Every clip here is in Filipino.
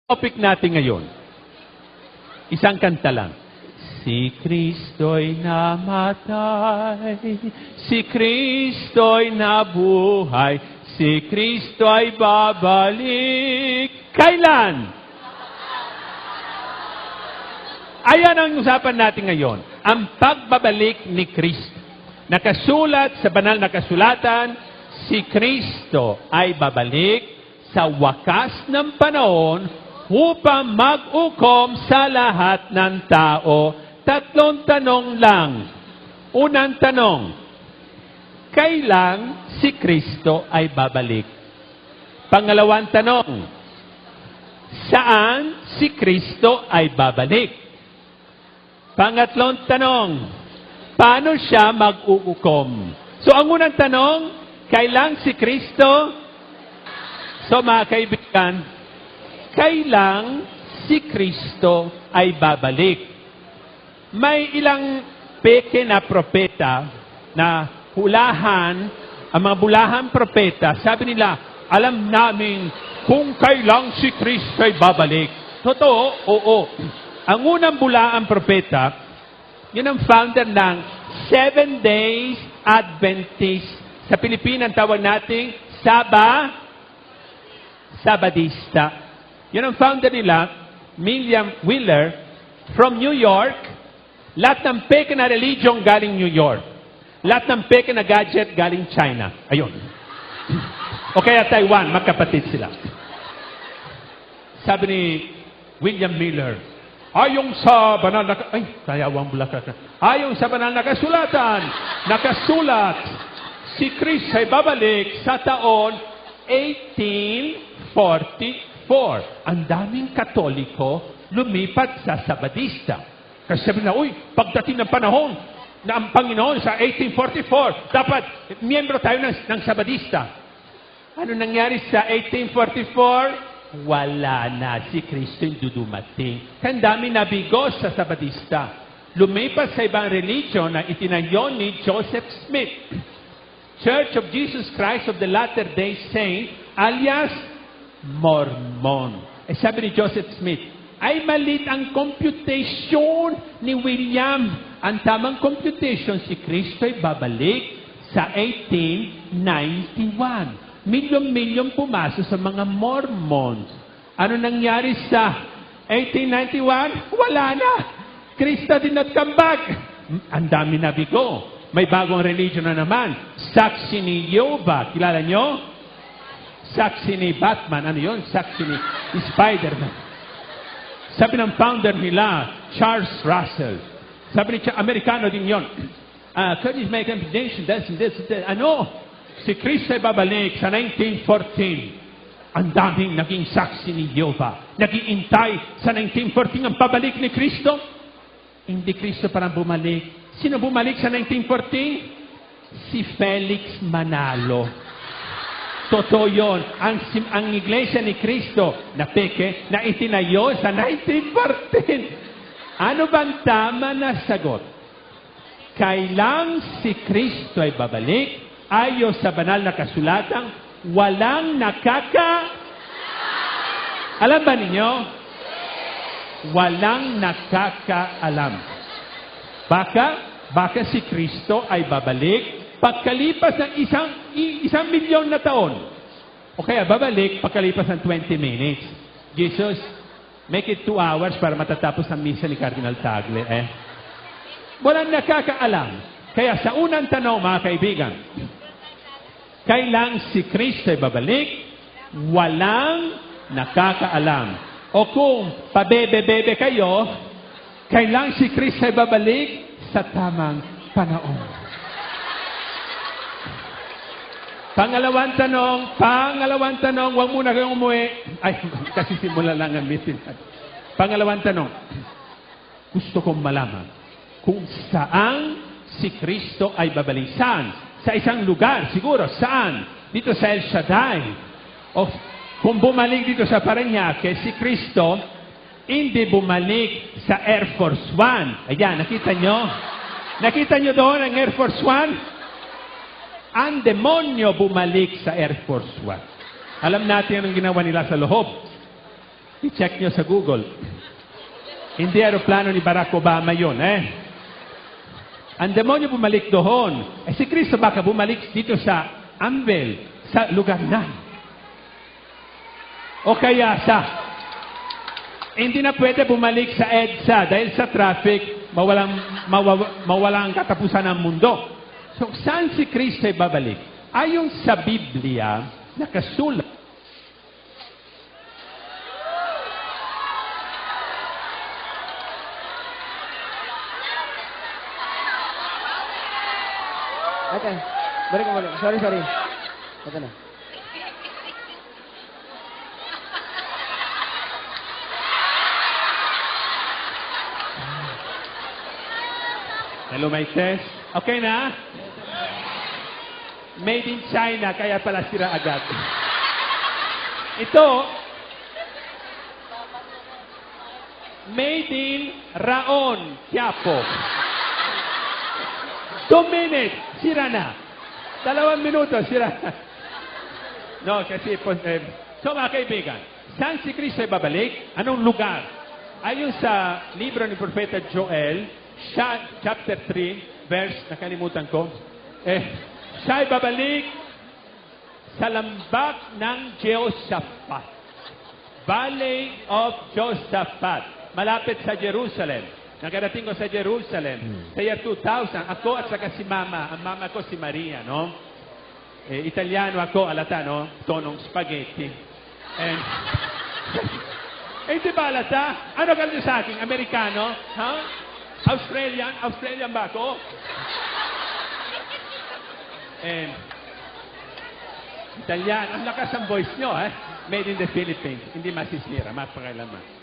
Topic natin ngayon, isang kanta lang. Si Kristo'y namatay, si Kristo'y nabuhay, si Kristo'y babalik. Kailan? Ayan ang usapan natin ngayon, ang pagbabalik ni Kristo. Nakasulat sa banal na kasulatan, si Kristo ay babalik sa wakas ng panahon upang mag-ukom sa lahat ng tao. Tatlong tanong lang. Unang tanong, kailan si Kristo ay babalik? Pangalawang tanong, saan si Kristo ay babalik? Pangatlong tanong, paano siya mag-uukom? So ang unang tanong, kailan si Kristo? So mga kaibigan, kailang si Kristo ay babalik? May ilang peke na propeta na hulahan, ang mga bulahang propeta, sabi nila, alam namin kung kailang si Kristo ay babalik. Totoo? Oo. Ang unang bulahang propeta, yun ang founder ng 7 Days Adventist. Sa Pilipinas, tawag natin Sabadista. Yun ang founder nila, William Wheeler, from New York. Lahat ng peke na religion galing New York. Lahat ng peke na gadget galing China. Ayun. O kaya Taiwan, magkapatid sila. Sabi ni William Miller, ayon sa banal na... kayawang bulakat. Ayon sa banal na kasulatan, nakasulat, si Kristo ay babalik sa taon 1844. Ang daming Katoliko lumipat sa Sabadista. Kasi sabi na, pagdating ng panahon na ang Panginoon sa 1844, dapat miyembro tayo ng Sabadista. Ano nangyari sa 1844? Wala na si Kristo yung dudumating. Ang dami nabigo sa Sabadista. Lumipat sa ibang religion na itinayo ni Joseph Smith. Church of Jesus Christ of the Latter-day Saints, alias Mormon. Sabi ni Joseph Smith, ay malit ang computation ni William. Ang tamang computation, si Kristo ay babalik sa 1891. Milyon-milyon pumasok sa mga Mormons. Ano nangyari sa 1891? Wala na. Kristo did not come back. Ang dami na bigo. May bagong religion na naman. Saksi ni Jehovah. Kilala nyo? Saksi ni Batman. Ano yun? Saksi ni Spider-Man. Sabi ng founder nila, Charles Russell. Sabi ni Amerikano din yun. Could you make a prediction? This. Ano? Si Kristo ay babalik sa 1914. Ang daming naging saksi ni Jehovah. Nag-iintay sa 1914 ang pabalik ni Kristo. Hindi Kristo parang bumalik. Sino bumalik sa 1914? Si Felix Manalo. Totoo yun. Ang iglesia ni Kristo na peke na itinayo sa 1914. Ano bang tama na sagot? Kailang si Kristo ay babalik, ayon sa banal na kasulatan, walang Alam ba ninyo? Walang nakakaalam. Baka si Kristo ay babalik pagkalipas ng isang milyon na taon. O kaya babalik pagkalipas ng 20 minutes. Jesus, make it 2 hours para matatapos ang misa ni Cardinal Tagle. Walang nakakaalam. Kaya sa unang tanong, mga kaibigan, kailang si Kristo ay babalik, walang nakakaalam. O kung pabebe-bebe kayo, kailang si Kristo ay babalik sa tamang panahon. Pangalawang tanong, huwag muna kayong umuwi. Ay, kasi simula lang ang meeting. Pangalawang tanong, gusto kong malaman kung saan si Kristo ay babalik. Saan? Sa isang lugar, siguro. Saan? Dito sa El Shaddai. O kung bumalik dito sa Parañaque, si Kristo, hindi bumalik sa Air Force One. Ayan, nakita nyo? Nakita nyo doon ang Air Force One? Ang demonyo bumalik sa Air Force One. Alam natin anong ginawa nila sa loob. I-check nyo sa Google. Hindi aeroplano ni Barack Obama yun, Ang demonyo bumalik doon. Si Kristo baka bumalik dito sa Anvil, sa lugar na. O kaya hindi na pwede bumalik sa EDSA dahil sa traffic, mawalang katapusan ng mundo. So, saan si Kristo ay babalik? Ayon sa Biblia, nakasulat. Okay. Balik. Sorry. Ito na. Hello, my test. Okay na? Made in China, kaya pala sira agad. Ito, made in Raon, Quiapo. 2 minutes, sira na. 2 minuto, sira na. No, kasi, so mga kaibigan, saan si Kristo ay babalik? Anong lugar? Ayon sa libro ni Propeta Joel, chapter 3, verse, nakalimutan ko, siya ay babalik sa lambak ng Jehoshaphat. Valley of Jehoshaphat. Malapit sa Jerusalem. Nagarating ko sa Jerusalem. Sa year 2000, ako at saka si Mama. Ang mama ko si Maria, no? Italiano ako, alata, no? Tonong spaghetti. And, di ba alata? Ano ka sa akin? Amerikano? Ha? Australian ba ako? And, Italiano. Ang lakas ang voice nyo, Made in the Philippines. Hindi masisira, mapakailaman.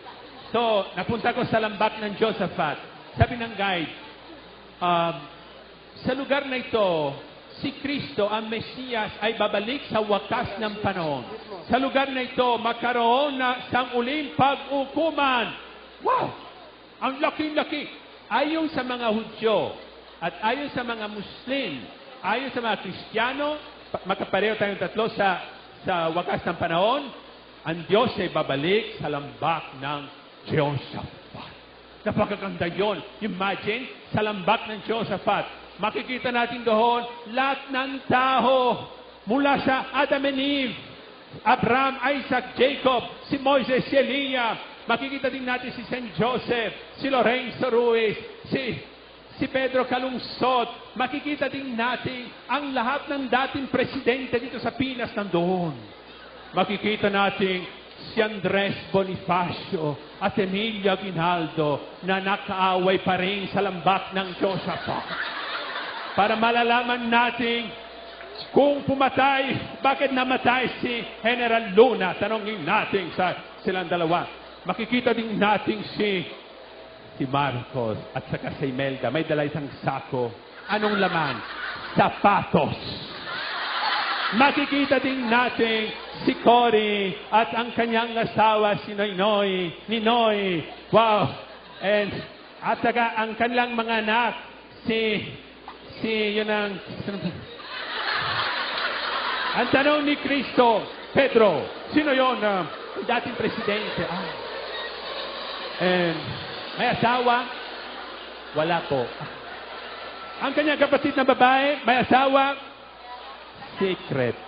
So, napunta ko sa lambak ng Jehoshaphat. Sabi ng guide, sa lugar na ito, si Kristo, ang Mesiyas, ay babalik sa wakas ng panahon. Sa lugar na ito, magkaroon na sanguling pag-ukuman. Wow! Ang laki-laki. Ayon sa mga Hudyo, at ayon sa mga Muslim, ayon sa mga Kristiyano, makapareho tayong tatlo sa wakas ng panahon, ang Diyos ay babalik sa lambak ng Jehoshaphat. Napakaganda yun. Imagine, sa lambak ng Jehoshaphat, makikita natin doon lahat ng tao mula sa Adam and Eve, Abraham, Isaac, Jacob, si Moises, si Elia. Makikita din natin si Saint Joseph, si Lorenzo Ruiz, si Pedro Calungsod. Makikita din natin ang lahat ng dating presidente dito sa Pinas nandoon. Makikita natin si Andres Bonifacio at Emilio Aguinaldo na nakaaway pa rin sa lambak ng Jehoshaphat. Para malalaman natin kung pumatay, bakit namatay si General Luna? Tanongin natin sa silang dalawa. Makikita din natin si Marcos at saka si Imelda. May dala isang sako. Anong laman? Sapatos. Makikita din natin si Cory at ang kanyang asawa si Ninoy. Wow! At saka ang kanilang mga anak, yun ang tanong ni Kristo, Pedro, sino yun? Dating presidente. May asawa? Wala po. Ang kanyang kapatid na babae, may asawa? Secret.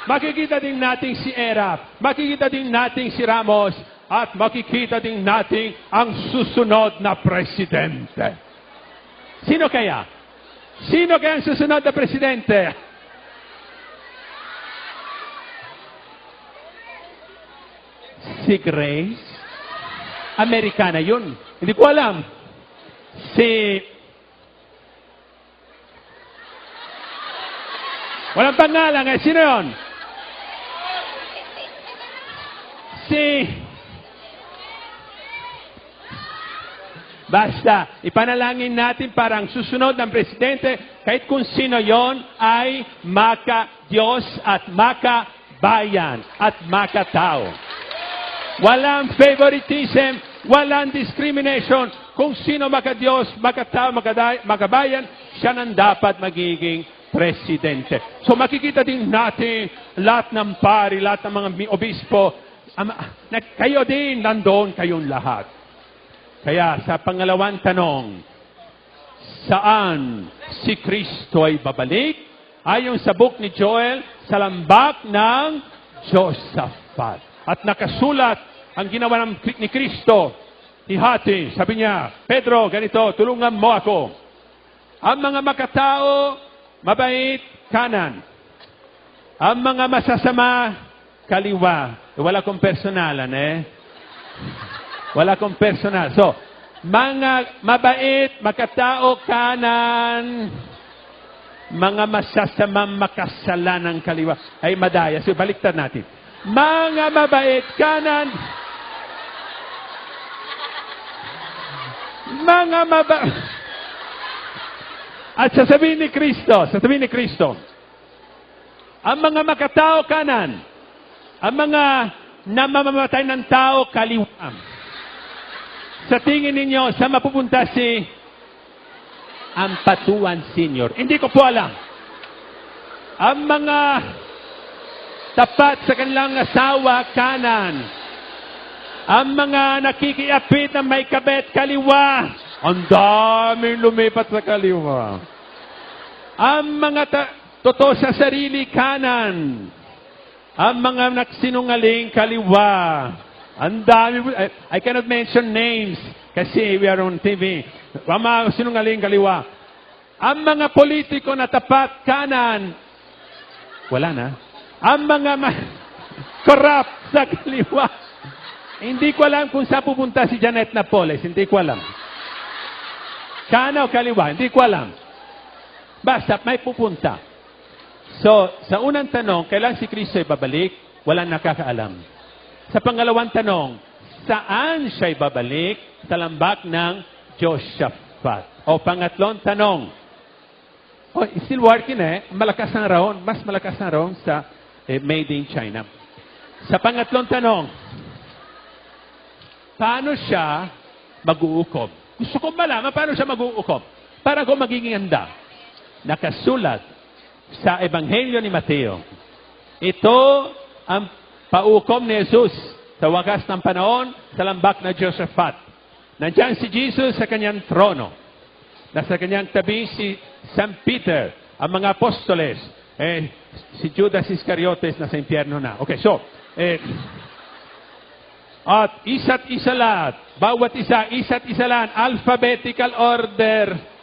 Makikita din natin si Erap, makikita din natin si Ramos, at makikita din natin ang susunod na presidente. Sino kaya? Sino kaya ang susunod na presidente? Si Grace? Amerikana yun. Hindi ko alam. Walang pangalan. Sino yun? Basta, ipanalangin natin parang susunod ng presidente, kahit kung sino yon ay maka-Diyos at maka-bayan at maka-tao. Walang favoritism, walang discrimination. Kung sino maka-Diyos, maka-tao, maka-bayan, siya nang dapat magiging presidente. So makikita din natin lahat ng pari, lahat ng mga obispo, Kayo din, nandoon kayong lahat. Kaya sa pangalawang tanong, saan si Kristo ay babalik? Ayon sa book ni Joel, sa lambak ng Josaphat. At nakasulat ang ginawa ni Kristo. Ihati, sabi niya, Pedro, ganito, tulungan mo ako. Ang mga makatao, mabait, kanan. Ang mga masasama, kaliwa. Wala kong personalan, Wala kong personal. So, mga mabait, makatao, kanan. Mga masasamang makasalanang kaliwa. Ay, madaya. So, baliktad natin. Mga mabait, kanan. Mga mabait. At sasabihin ni Kristo, ang mga makatao kanan, ang mga namamamatay ng tao kaliwa. Sa tingin ninyo, saan mapupunta si Ampatuan Senior? Hindi ko po alam. Ang mga tapat sa kanilang asawa kanan, ang mga nakikiapit na may kabet kaliwa, ang daming lumipat sa kaliwa. Ang mga totoo sa sarili kanan, ang mga nagsinungaling kaliwa. Ang dami. I cannot mention names kasi we are on TV. Ang mga sinungaling kaliwa. Ang mga politiko na tapat kanan, wala na. Ang mga corrupt sa kaliwa. Hindi ko alam kung saan pupunta si Janet Napoles. Hindi ko alam. Kanan o kaliwa, hindi ko alam. Basta may pupunta. So, sa unang tanong, kailan si Kristo ay babalik? Walang nakakaalam. Sa pangalawang tanong, saan siya ay babalik? Sa lambak ng Josaphat. O pangatlong tanong, still working malakas ang raon, mas malakas ang raon sa made in China. Sa pangatlong tanong, paano siya mag-uukob? Gusto ko malaman paano siya mag-uukob. Para ko magiging handa. Nakasulat sa Ebanghelyo ni Mateo. Ito ang paukom ni Jesus sa wakas ng panahon sa lambak na Josaphat. Nandiyan si Jesus sa kanyang trono. Nasa kanyang tabi si St. Peter, ang mga apostoles. Si Judas Iscariotes nasa impyerno na. Okay, so, at isa't isa lahat, bawat isa't isa lahat, alphabetical order.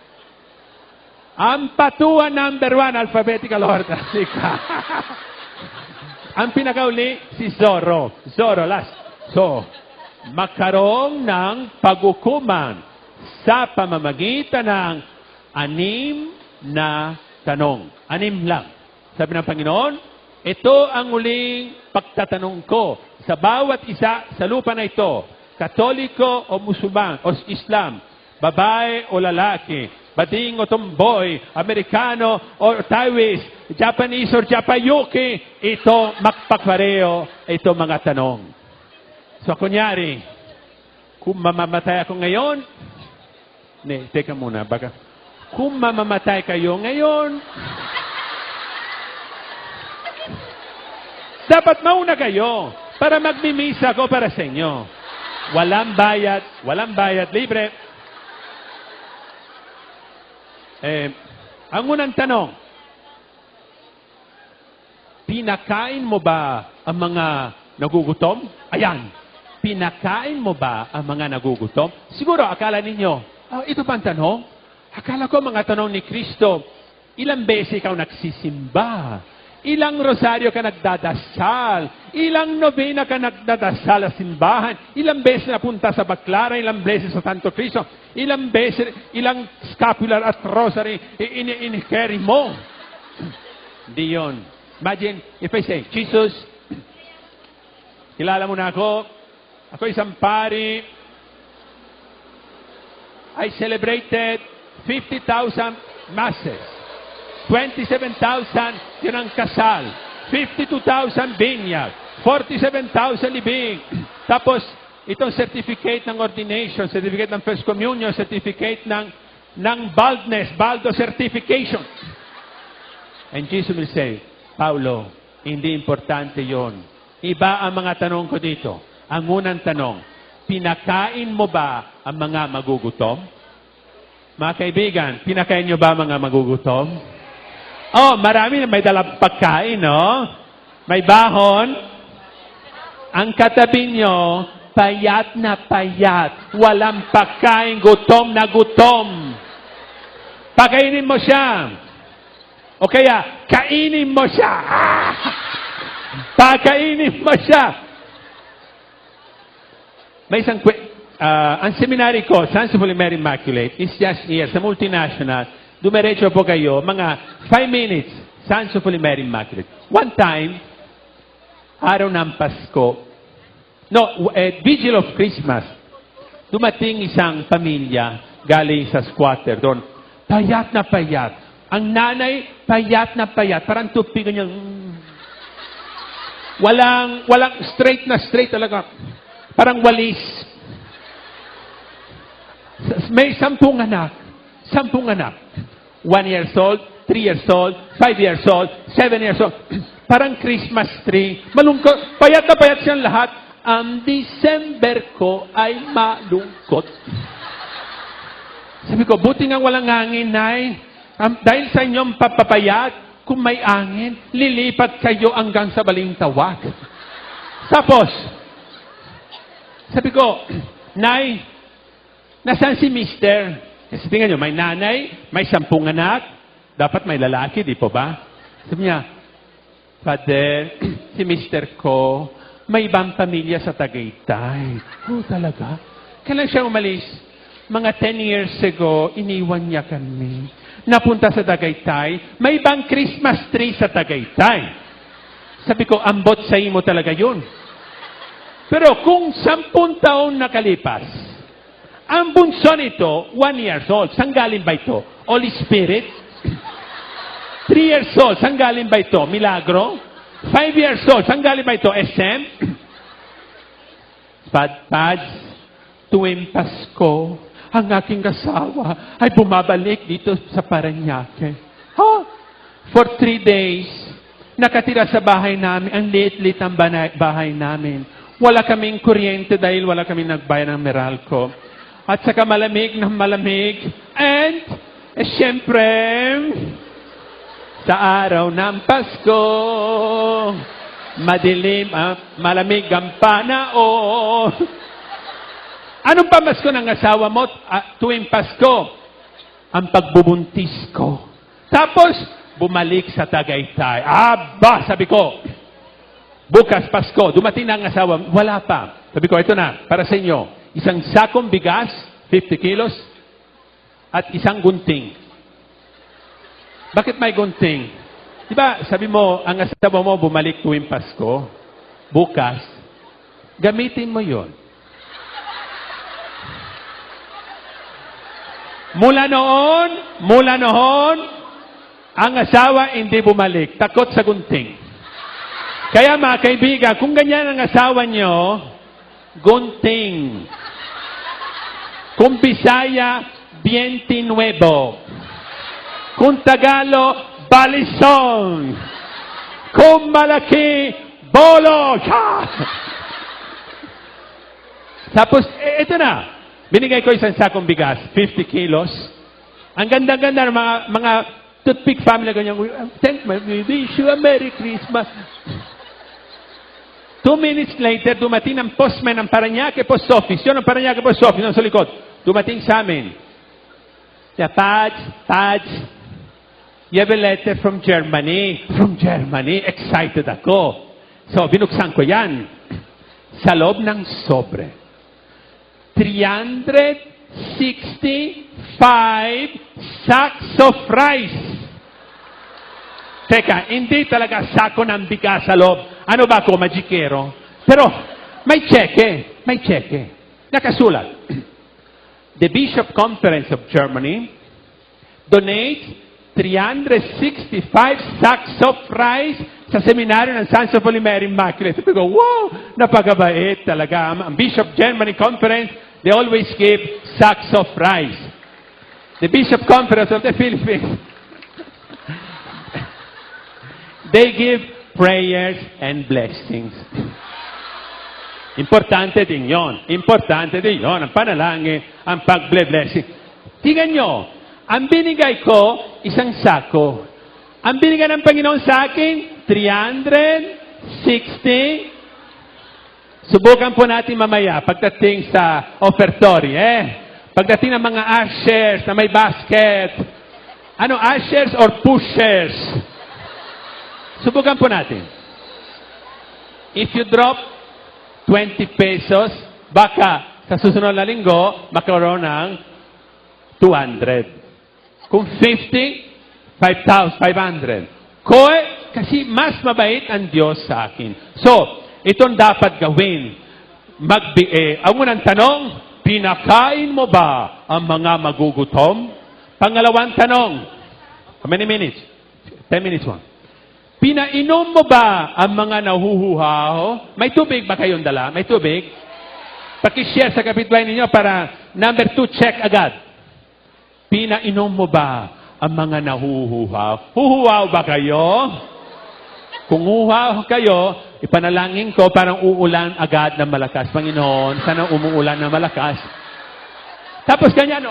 Ang patuan number 1, alphabetical order. Ang pinakauli, si Zorro. Zorro, last. So, magkaroon ng paghukuman sa pamamagitan ng 6 na tanong. 6 lang. Sabi ng Panginoon, ito ang uling pagtatanong ko sa bawat isa sa lupa na ito, Katoliko o Musulman o Islam, babae o lalaki, bading o tomboy, Amerikano o Taiwanese, Japanese or Japayuki, ito magpakpareo, ito mga tanong. So kunyari, kung mamamatay ako ngayon, teka muna, baka, kung mamamatay kayo ngayon, dapat mauna kayo para magmimisa ko para sa inyo. Walang bayad, libre. Ang unang tanong, pinakain mo ba ang mga nagugutom? Ayan, pinakain mo ba ang mga nagugutom? Siguro, akala ninyo, ito pa ang tanong? Akala ko mga tanong ni Kristo, ilang beses ikaw nagsisimba? Ilang rosaryo ka nagdadasal? Ilang nobena ka nagdadasal sa simbahan? Ilang beses napunta sa Baclaran? Ilang beses sa Santo Cristo? Ilang beses, ilang scapular at rosary in-carry mo? Hindi yun. Imagine, if I say, Jesus, kilala mo na ako isang pari, I celebrated 50,000 masses. 27,000 yun ang kasal. 52,000 binyag. 47,000 libing. Tapos, itong certificate ng ordination, certificate ng first communion, certificate ng baldness, baldo certification. And Jesus will say, Paulo, hindi importante yon. Iba ang mga tanong ko dito. Ang unang tanong, pinakain mo ba ang mga magugutom? Mga kaibigan, pinakain nyo ba ang mga magugutom? Oh, marami na may dalang pagkain, no? May bahon. Ang katabi nyo, payat na payat. Walang pagkain, gutom na gutom. Pakainin mo siya. O kaya, kainin mo siya. Pakainin mo siya. May isang ang seminary ko, Sons of Holy Mary Immaculate, is just here sa multinational. Dumiretso po kayo, mga 5 minutes, Sons of Holy Mary Immaculate. One time, araw ng Pasko, Vigil of Christmas, dumating isang pamilya galing sa squatter doon. Payat na payat. Ang nanay, payat na payat. Parang tupi kanyang... Walang straight na straight talaga. Parang walis. May 10 anak. 10 anak. 1 years old, 3 years old, 5 years old, 7 years old. Parang Christmas tree. Malungkot. Payat na payat siyang lahat. Ang December ko ay malungkot. Sabi ko, buti nga walang hangin, Nay. Dahil sa inyong papapayat, kung may angin, lilipat kayo hanggang sa balintawak. Tapos, sabi ko, Nay, nasaan si Mister? Kasi tingnan nyo, may nanay, may 10 anak, dapat may lalaki, di po ba? Sabi niya, Father, si Mister ko, may ibang pamilya sa Tagaytay. Oh, talaga? Kailan siya umalis? Mga 10 years ago, iniwan niya kami. Napunta sa Tagaytay, may ibang Christmas tree sa Tagaytay. Sabi ko, ambot sa imo talaga yun. Pero kung 10 taon nakalipas, ang bunso nito, 1 years old, saan galing ba ito? Holy Spirit? 3 years old, saan galing ba ito? Milagro? 5 years old, saan galing ba ito? SM? Pads, tuwing Pasko, ang aking kasawa ay bumabalik dito sa Parañaque. For 3 days, nakatira sa bahay namin. Ang liit-liit ang bahay namin. Wala kaming kuryente dahil wala kaming nagbayad ng Meralco. At saka malamig na malamig. And, syempre, sa araw ng Pasko, madilim, malamig ang panahon. Anong pamasko ng asawa mo tuwing Pasko? Ang pagbubuntis ko. Tapos, bumalik sa Tagaytay. Aba, sabi ko, bukas Pasko, dumating na ang asawa, wala pa. Sabi ko, ito na, para sa inyo, isang sakong bigas, 50 kilos, at isang gunting. Bakit may gunting? Diba, sabi mo, ang asawa mo bumalik tuwing Pasko, bukas, gamitin mo yon. Mula noon, ang asawa hindi bumalik. Takot sa gunting. Kaya mga kaibigan, kung ganyan ang asawa nyo, gunting. Kung Bisaya, Biente Nuevo. Kung Tagalog, Balisong. Kung malaki, Bolo. Tapos, ito na. Binigay ko isang sakong bigas, 50 kilos. Ang ganda-ganda ng mga toothpick family ganyan. Thank my wish you a Merry Christmas. 2 minutes later, dumating ang postman ng Parañaque Post Office. Yun ang Parañaque Post Office, sa likod. Dumating sa amin. Pads, you have a letter from Germany. From Germany, excited ako. So, binuksan ko yan. Sa loob ng sobre. 365 sacks of rice. Teka, hindi talaga sako ng bigas sa loob. Ano ba ako, magikero? Pero, may cheque. Nakasulat. The Bishop Conference of Germany donates 365 sacks of rice sa seminaryo ng Sons of Holy Mary Immaculate. Sabi ko, wow, napakabait talaga. Ang Bishop Germany Conference, they always give sacks of rice. The Bishop Conference of the Philippines, they give prayers and blessings. Importante din yon. Importante din yon. Ang panalangin, ang pag-blessing. Tingnan nyo, ang binigay ko, isang sako. Ang binigay ng Panginoon sa akin, 360. Subukan po natin mamaya pagdating sa offertory, Pagdating ng mga ushers na may basket. Ano, ushers or pushers? Subukan po natin. If you drop 20 pesos, baka sa susunod na linggo, magkaroon ng 200. Kung 50, 5,500. Kasi mas mabait ang Diyos sa akin. So, itong dapat gawin. Ang unang tanong, pinakain mo ba ang mga magugutom? Pangalawang tanong, how many minutes? 10 minutes one. Pinainom mo ba ang mga nahuhuhaw? May tubig ba kayong dala? May tubig? Pakishare sa kapitbahay ninyo para number 2, check agad. Pinainom mo ba ang mga nahuhuhaw? Huhuhaw ba kayo? Kung huhuhaw kayo, ipanalangin ko parang uulan agad ng malakas. Panginoon, sana umuulan ng malakas. Tapos ganyan,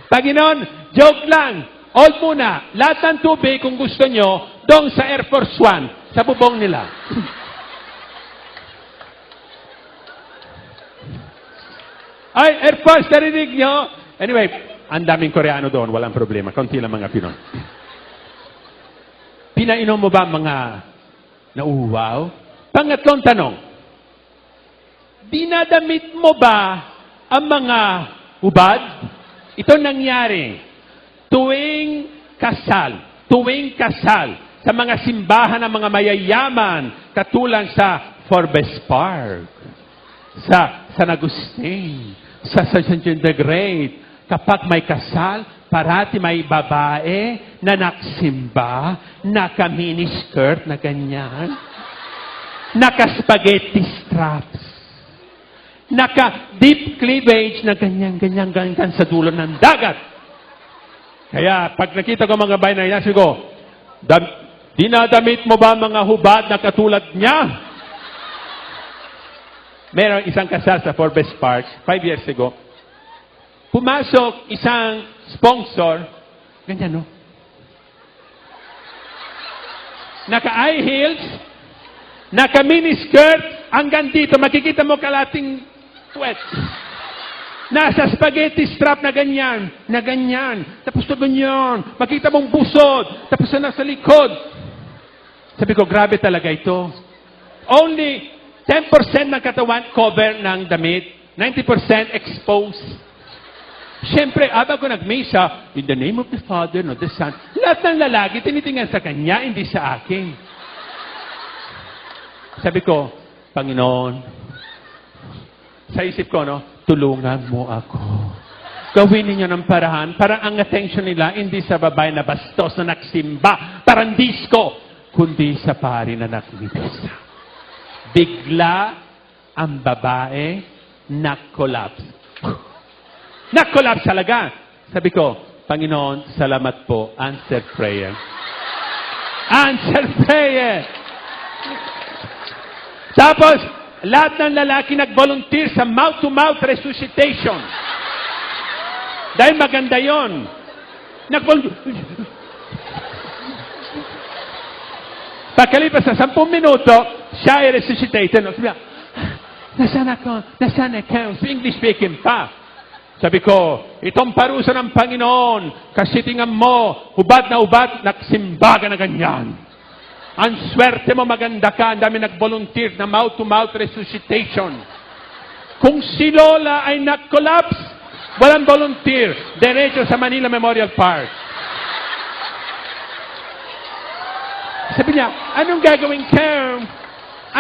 Panginoon, joke lang. Hold muna. Lahat ng tubig, kung gusto nyo, doon sa Air Force One, sa bubong nila. Ay, Air Force, narinig nyo? Anyway, ang daming Koreano doon, walang problema. Konti lang mga Pinoy. Pinainom mo ba mga nauuwaw? Pangatlong tanong, dinadamit mo ba ang mga hubad? Ito nangyari tuwing kasal, sa mga simbahan ng mga mayayaman, katulad sa Forbes Park, sa San Agustin, sa St. John the Great. Kapag may kasal, parati may babae na naksimba, naka-miniskirt na ganyan, naka-spaghetti straps, naka-deep cleavage na ganyan sa dulo ng dagat. Kaya, pag nakita ko mga bayan na yan, ko, dinadamit mo ba mga hubad na katulad niya? Meron isang kasal sa Forbes Park, 5 years ago. Pumasok isang sponsor, ganyan, Naka-high heels, naka-miniskirt, hanggang dito, makikita mo kalating sweat. Nasa spaghetti strap na ganyan. Tapos na ganyan. Makita mong busod. Tapos na nasa likod. Sabi ko, grabe talaga ito. Only 10% ng katawan cover ng damit. 90% exposed. Siyempre, habang ko nagmisa, in the name of the Father, not the Son, lahat ng lalaki, tinitingnan sa kanya, hindi sa akin. Sabi ko, Panginoon, sa isip ko, tulungan mo ako. Gawin ninyo ng parahan, parang ang attention nila, hindi sa babae na bastos na nagsimba, parang disco, kundi sa pari na nakimisa. Bigla ang babae na-collapse. Na-collapse talaga. Sabi ko, Panginoon, salamat po. Answer prayer. Answer prayer. Tapos, lahat ng lalaki nag-volunteer sa mouth-to-mouth resuscitation. Dahil maganda yon. Pagkalipas sa 10 minuto, siya ay resuscitated. Sabi niya, nasaan ako? Nasaan ako? English speaking pa. Sabi ko, itong parusa ng Panginoon, kasi tingnan mo, hubad na hubad, nagsimba ka na ganyan. Ang swerte mo, maganda ka, ang dami nag-volunteer na mouth-to-mouth resuscitation. Kung si Lola ay nag-collapse, walang volunteer, diretso sa Manila Memorial Park. Sabi niya, anong gagawin ka?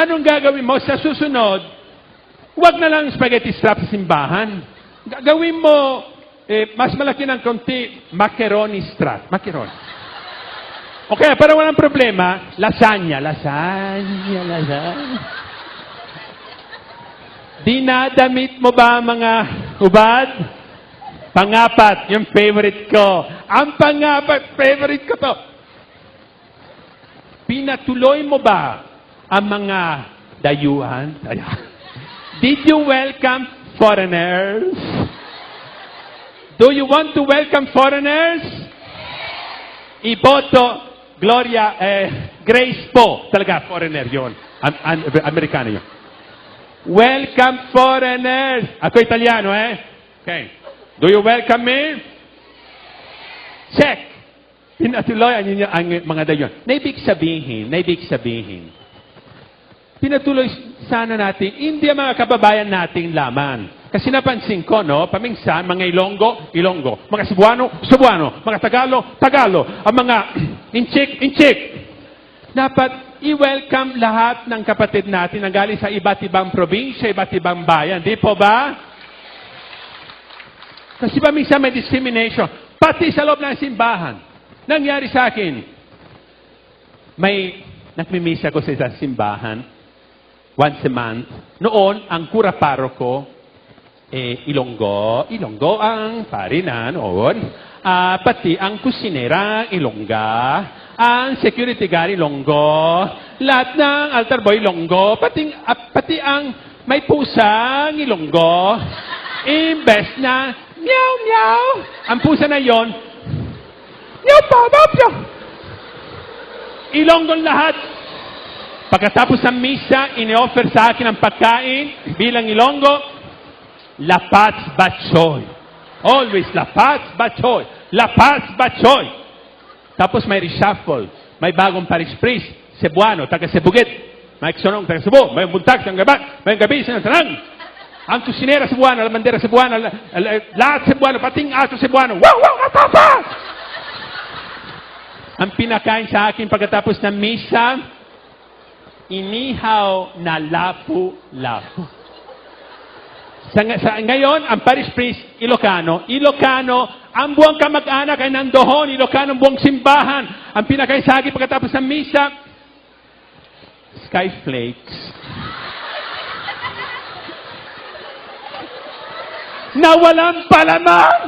Anong gagawin mo sa susunod? Huwag na lang spaghetti strap sa simbahan. Gagawin mo, mas malaki ng konti, macaroni strap. Macaroni. Okay, para walang problema, lasagna. Dinadamit mo ba mga hubad? Pangapat, yung favorite ko. Ang pangapat, favorite ko to. Pinatuloy mo ba ang mga dayuhan. Ayan. Did you welcome foreigners? Do you want to welcome foreigners? Iboto, Gloria, Grace po. Talaga, foreigner yun. Amerikano yun. Welcome foreigners. Ako Italiano, Okay. Do you welcome me? Check. Pinatuloy ang mga dayon. Naibig sabihin, pinatuloy sana natin, hindi ang mga kababayan nating laman. Kasi napansin ko, paminsan, mga Ilonggo, mga Cebuano, mga Tagalog, ang mga Inchik. Dapat i-welcome lahat ng kapatid natin na galing sa iba't ibang probinsya, iba't ibang bayan. Di po ba? Kasi paminsan may discrimination. Pati sa loob ng simbahan. Nangyari sa akin, may nagmimisa ko sa isang simbahan once a month. Noon, ang kura paroko, Ilonggo ang pari na noon. Pati ang kusinera, Ilongga. Ang security guard, Ilonggo. Lahat ng altar boy, Ilonggo. Pati ang may pusang Ilonggo. Imbes na, meow, meow. Ang pusa na yon, meow pa, meow. Ilonggo lahat. Pagkatapos ng misa, ini-offer sa akin ang pagkain bilang Ilonggo. Lapats batchoy. Always lapats batchoy. Lapats batchoy. Tapos may reshuffle. May bagong parish priest. Cebuano, taga Sebugit. May Sonong, taga Cebu. May Buntag, taga Gabat. May Gabi, Sinantanang. Ang kusinera Cebuano, la bandera Cebuano, lahat Cebuano, pating aso Cebuano. Wow, wow, atapa! Ang pinakain sa akin pagkatapos ng misa, inihaw na lapu-lapu. Ngayon, ang parish priest, Ilocano, ang buong kamag-anak ay nandoon, Ilocano ang buong simbahan. Ang pinakain sa akin pagkatapos ng misa, skyflakes. Na walang palaman!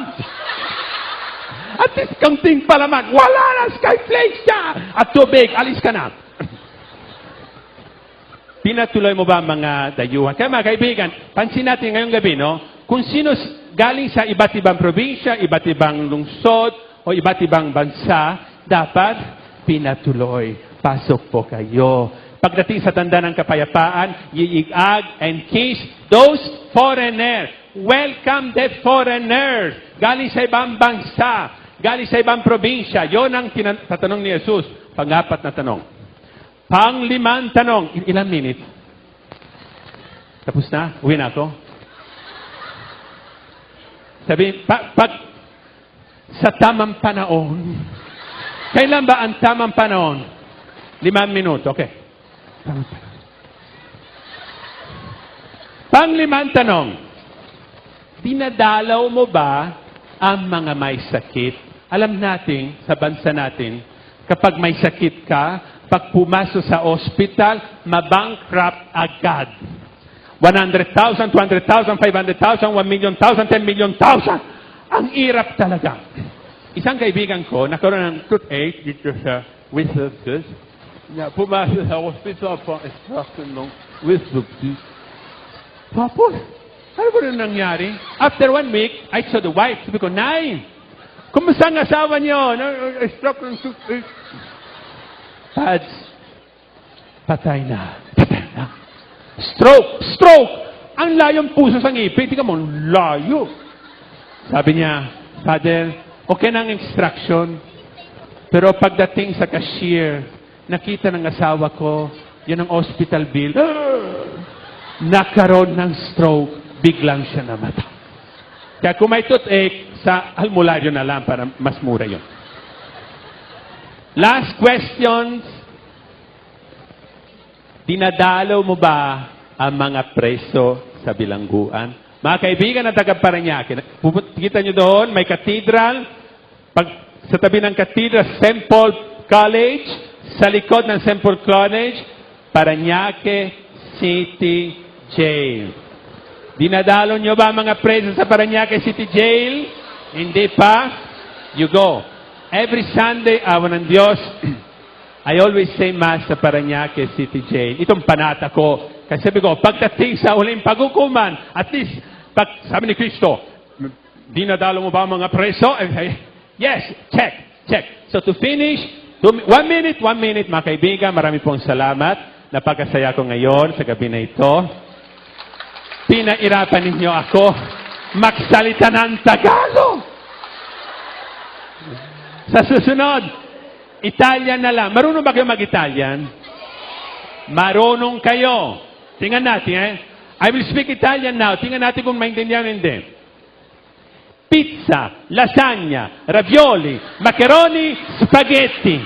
At least kaunting palaman, wala na skyflakes ka! At tubig, alis ka na. Pinatuloy mo ba mga dayuhan? Kaya mga kaibigan, pansin natin ngayong gabi, kung sino galing sa iba't ibang probinsya, iba't ibang lungsod, o iba't ibang bansa, dapat pinatuloy. Pasok po kayo. Pagdating sa tanda ng kapayapaan, iigag and kiss those foreigners. Welcome the foreigners. Galing sa ibang bansa, galing sa ibang probinsya. Yon ang tatanong ni Jesus. Pang-apat na tanong. Pang-limang tanong. Ilang minutes? Tapos na? Uwi na ako? Sabi, pag sa tamang panahon, kailan ba ang tamang panahon? 5 minuto. Okay. Pang-limang tanong. Dinadalaw mo ba ang mga may sakit? Alam natin, sa bansa natin, kapag may sakit ka, pag pumasok sa ospital, mabankrupt agad. 100,000, 200,000, 500,000, 1 million, 10 million. Ang irap talaga. Isang kaibigan ko, nakaroon ng toothache dito sa Wisconsin. Pumasok sa ospital for extraction ng Wisconsin. Tapos, ano ba rin nangyari? After 1 week, I saw the wife. Sabi ko, Nay, kumusta ang asawa niyo? Stroke ng toothache. Pads, patay na. Stroke! Ang layong puso sa ngipin. Tingnan mo, layo. Sabi niya, Father, okay na ang instruction. Pero pagdating sa cashier, nakita ng asawa ko, yun ang hospital bill. Nakaroon ng stroke, biglang siya namatay. Kaya kung may toothache, sa albularyo na lang para mas mura yun. Last questions. Dinadalaw mo ba ang mga preso sa bilangguan? Mga kaibigan na taga-Parañaque, kita nyo doon, may cathedral. Sa tabi ng cathedral, St. Paul College. Sa likod ng St. Paul College, Parañaque City Jail. Dinadalaw nyo ba ang mga preso sa Parañaque City Jail? Hindi pa? You go. Every Sunday, awa ng Diyos, I always say Mass sa Parañaque City Jail. Itong panata ko. Kasi sabi ko, pagdating sa huling paghukuman, at least, sabi ni Kristo, dinadalo mo ba ang mga preso? Yes, check. So to finish, 1 minute, mga kaibigan, marami pong salamat. Napakasaya ko ngayon sa gabi na ito. Pinairapan ninyo ako magsalita ng Tagalog. Sa susunod, Italian na lang. Marunong ba kayo mag-Italian? Marunong kayo. Tingnan natin, I will speak Italian now. Tingnan natin kung maintindihan o hindi. Pizza, lasagna, ravioli, macaroni, spaghetti.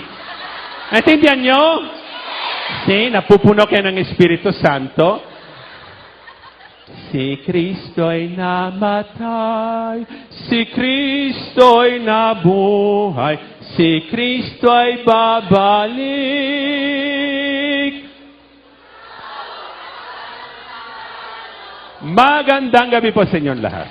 Naintindihan nyo? Si, napupuno kayo ng Espiritu Santo. Si Kristo'y namatay, si Kristo'y nabuhay, si Kristo'y babalik. Magandang gabi po sa inyong lahat.